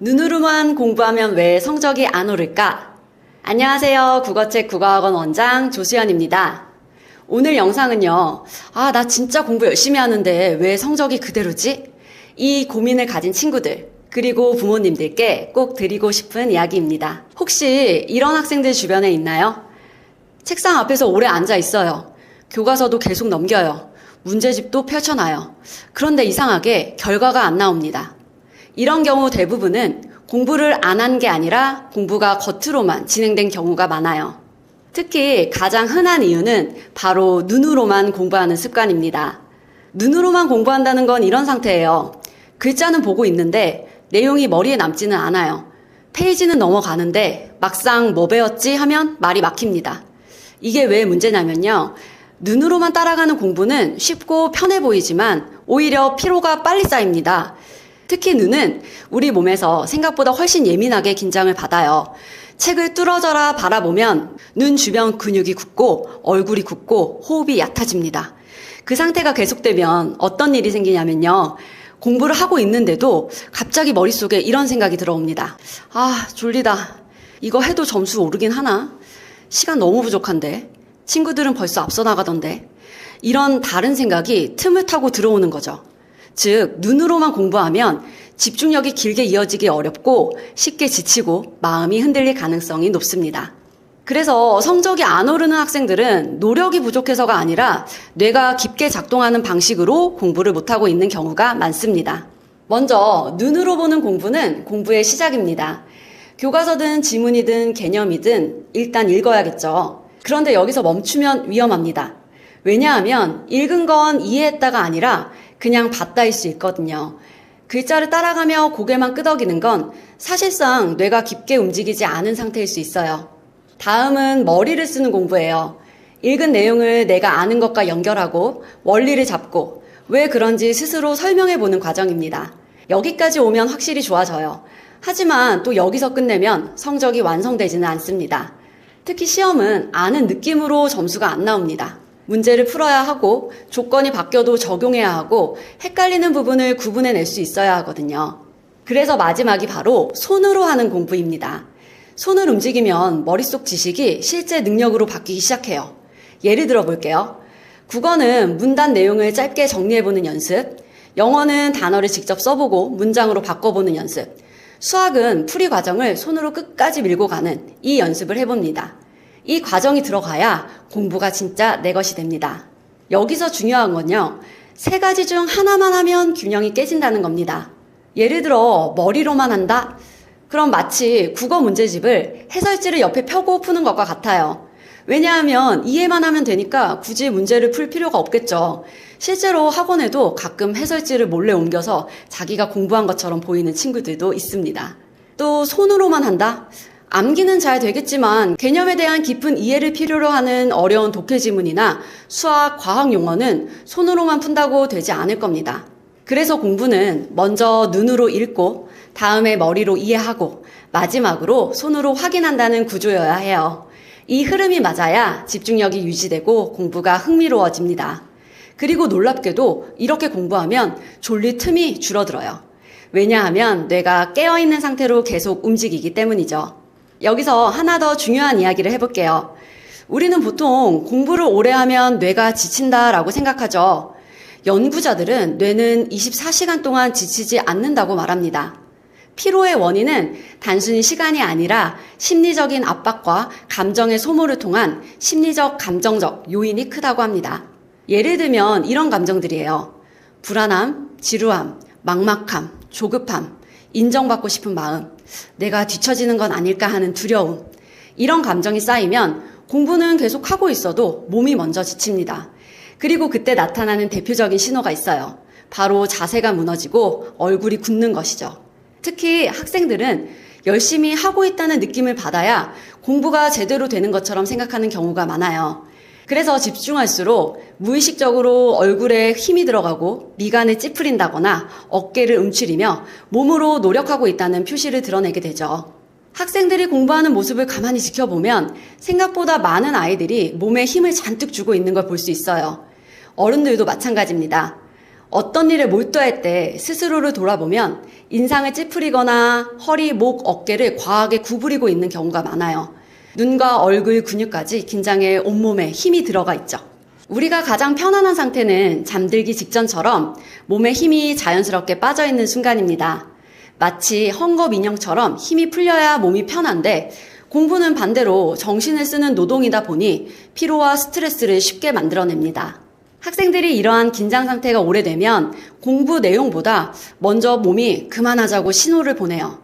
눈으로만 공부하면 왜 성적이 안 오를까? 안녕하세요. 국어책 국어학원 원장 조수연입니다. 오늘 영상은요. 나 진짜 공부 열심히 하는데 왜 성적이 그대로지? 이 고민을 가진 친구들, 그리고 부모님들께 꼭 드리고 싶은 이야기입니다. 혹시 이런 학생들 주변에 있나요? 책상 앞에서 오래 앉아 있어요. 교과서도 계속 넘겨요. 문제집도 펼쳐놔요. 그런데 이상하게 결과가 안 나옵니다. 이런 경우 대부분은 공부를 안 한 게 아니라 공부가 겉으로만 진행된 경우가 많아요. 특히 가장 흔한 이유는 바로 눈으로만 공부하는 습관입니다. 눈으로만 공부한다는 건 이런 상태예요. 글자는 보고 있는데 내용이 머리에 남지는 않아요. 페이지는 넘어가는데 막상 뭐 배웠지 하면 말이 막힙니다. 이게 왜 문제냐면요. 눈으로만 따라가는 공부는 쉽고 편해 보이지만 오히려 피로가 빨리 쌓입니다. 특히 눈은 우리 몸에서 생각보다 훨씬 예민하게 긴장을 받아요. 책을 뚫어져라 바라보면 눈 주변 근육이 굳고 얼굴이 굳고 호흡이 얕아집니다. 그 상태가 계속되면 어떤 일이 생기냐면요. 공부를 하고 있는데도 갑자기 머릿속에 이런 생각이 들어옵니다. 졸리다. 이거 해도 점수 오르긴 하나? 시간 너무 부족한데? 친구들은 벌써 앞서 나가던데? 이런 다른 생각이 틈을 타고 들어오는 거죠. 즉, 눈으로만 공부하면 집중력이 길게 이어지기 어렵고 쉽게 지치고 마음이 흔들릴 가능성이 높습니다. 그래서 성적이 안 오르는 학생들은 노력이 부족해서가 아니라 뇌가 깊게 작동하는 방식으로 공부를 못하고 있는 경우가 많습니다. 먼저 눈으로 보는 공부는 공부의 시작입니다. 교과서든 지문이든 개념이든 일단 읽어야겠죠. 그런데 여기서 멈추면 위험합니다. 왜냐하면 읽은 건 이해했다가 아니라 그냥 봤다일 수 있거든요. 글자를 따라가며 고개만 끄덕이는 건 사실상 뇌가 깊게 움직이지 않은 상태일 수 있어요. 다음은 머리를 쓰는 공부예요. 읽은 내용을 내가 아는 것과 연결하고 원리를 잡고 왜 그런지 스스로 설명해보는 과정입니다. 여기까지 오면 확실히 좋아져요. 하지만 또 여기서 끝내면 성적이 완성되지는 않습니다. 특히 시험은 아는 느낌으로 점수가 안 나옵니다. 문제를 풀어야 하고 조건이 바뀌어도 적용해야 하고 헷갈리는 부분을 구분해낼 수 있어야 하거든요. 그래서 마지막이 바로 손으로 하는 공부입니다. 손을 움직이면 머릿속 지식이 실제 능력으로 바뀌기 시작해요. 예를 들어 볼게요. 국어는 문단 내용을 짧게 정리해보는 연습, 영어는 단어를 직접 써보고 문장으로 바꿔보는 연습, 수학은 풀이 과정을 손으로 끝까지 밀고 가는 이 연습을 해봅니다. 이 과정이 들어가야 공부가 진짜 내 것이 됩니다. 여기서 중요한 건요. 세 가지 중 하나만 하면 균형이 깨진다는 겁니다. 예를 들어 머리로만 한다? 그럼 마치 국어 문제집을 해설지를 옆에 펴고 푸는 것과 같아요. 왜냐하면 이해만 하면 되니까 굳이 문제를 풀 필요가 없겠죠. 실제로 학원에도 가끔 해설지를 몰래 옮겨서 자기가 공부한 것처럼 보이는 친구들도 있습니다. 또 손으로만 한다? 암기는 잘 되겠지만 개념에 대한 깊은 이해를 필요로 하는 어려운 독해 지문이나 수학, 과학 용어는 손으로만 푼다고 되지 않을 겁니다. 그래서 공부는 먼저 눈으로 읽고 다음에 머리로 이해하고 마지막으로 손으로 확인한다는 구조여야 해요. 이 흐름이 맞아야 집중력이 유지되고 공부가 흥미로워집니다. 그리고 놀랍게도 이렇게 공부하면 졸릴 틈이 줄어들어요. 왜냐하면 뇌가 깨어있는 상태로 계속 움직이기 때문이죠. 여기서 하나 더 중요한 이야기를 해볼게요. 우리는 보통 공부를 오래 하면 뇌가 지친다라고 생각하죠. 연구자들은 뇌는 24시간 동안 지치지 않는다고 말합니다. 피로의 원인은 단순히 시간이 아니라 심리적인 압박과 감정의 소모를 통한 심리적, 감정적 요인이 크다고 합니다. 예를 들면 이런 감정들이에요. 불안함, 지루함, 막막함, 조급함, 인정받고 싶은 마음, 내가 뒤처지는 건 아닐까 하는 두려움. 이런 감정이 쌓이면 공부는 계속 하고 있어도 몸이 먼저 지칩니다. 그리고 그때 나타나는 대표적인 신호가 있어요. 바로 자세가 무너지고 얼굴이 굳는 것이죠. 특히 학생들은 열심히 하고 있다는 느낌을 받아야 공부가 제대로 되는 것처럼 생각하는 경우가 많아요. 그래서 집중할수록 무의식적으로 얼굴에 힘이 들어가고 미간을 찌푸린다거나 어깨를 움츠리며 몸으로 노력하고 있다는 표시를 드러내게 되죠. 학생들이 공부하는 모습을 가만히 지켜보면 생각보다 많은 아이들이 몸에 힘을 잔뜩 주고 있는 걸 볼 수 있어요. 어른들도 마찬가지입니다. 어떤 일에 몰두할 때 스스로를 돌아보면 인상을 찌푸리거나 허리, 목, 어깨를 과하게 구부리고 있는 경우가 많아요. 눈과 얼굴 근육까지 긴장해 온몸에 힘이 들어가 있죠. 우리가 가장 편안한 상태는 잠들기 직전처럼 몸에 힘이 자연스럽게 빠져있는 순간입니다. 마치 헝겊 인형처럼 힘이 풀려야 몸이 편한데 공부는 반대로 정신을 쓰는 노동이다 보니 피로와 스트레스를 쉽게 만들어냅니다. 학생들이 이러한 긴장 상태가 오래되면 공부 내용보다 먼저 몸이 그만하자고 신호를 보내요.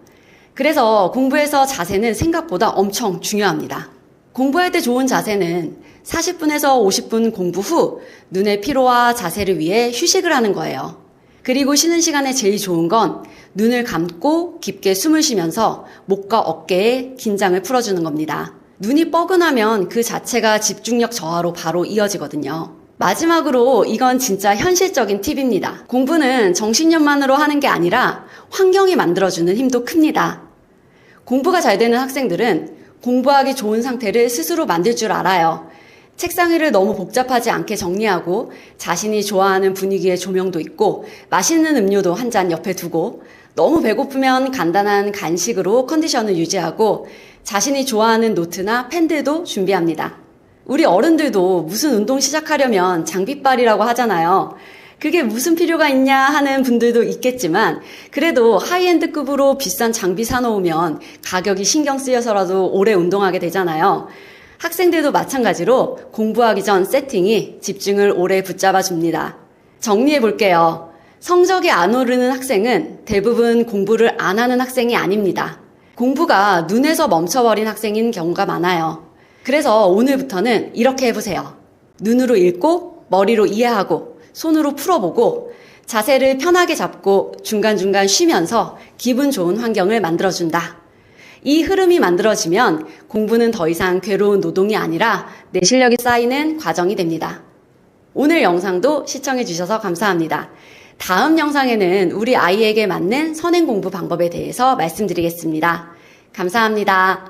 그래서 공부에서 자세는 생각보다 엄청 중요합니다. 공부할 때 좋은 자세는 40분에서 50분 공부 후 눈의 피로와 자세를 위해 휴식을 하는 거예요. 그리고 쉬는 시간에 제일 좋은 건 눈을 감고 깊게 숨을 쉬면서 목과 어깨에 긴장을 풀어주는 겁니다. 눈이 뻐근하면 그 자체가 집중력 저하로 바로 이어지거든요. 마지막으로 이건 진짜 현실적인 팁입니다. 공부는 정신력만으로 하는 게 아니라 환경이 만들어주는 힘도 큽니다. 공부가 잘 되는 학생들은 공부하기 좋은 상태를 스스로 만들 줄 알아요. 책상 위를 너무 복잡하지 않게 정리하고 자신이 좋아하는 분위기의 조명도 있고 맛있는 음료도 한 잔 옆에 두고 너무 배고프면 간단한 간식으로 컨디션을 유지하고 자신이 좋아하는 노트나 펜들도 준비합니다. 우리 어른들도 무슨 운동 시작하려면 장비빨이라고 하잖아요. 그게 무슨 필요가 있냐 하는 분들도 있겠지만 그래도 하이엔드급으로 비싼 장비 사놓으면 가격이 신경 쓰여서라도 오래 운동하게 되잖아요. 학생들도 마찬가지로 공부하기 전 세팅이 집중을 오래 붙잡아 줍니다. 정리해 볼게요. 성적이 안 오르는 학생은 대부분 공부를 안 하는 학생이 아닙니다. 공부가 눈에서 멈춰버린 학생인 경우가 많아요. 그래서 오늘부터는 이렇게 해보세요. 눈으로 읽고 머리로 이해하고 손으로 풀어보고 자세를 편하게 잡고 중간중간 쉬면서 기분 좋은 환경을 만들어준다. 이 흐름이 만들어지면 공부는 더 이상 괴로운 노동이 아니라 내 실력이 쌓이는 과정이 됩니다. 오늘 영상도 시청해주셔서 감사합니다. 다음 영상에는 우리 아이에게 맞는 선행 공부 방법에 대해서 말씀드리겠습니다. 감사합니다.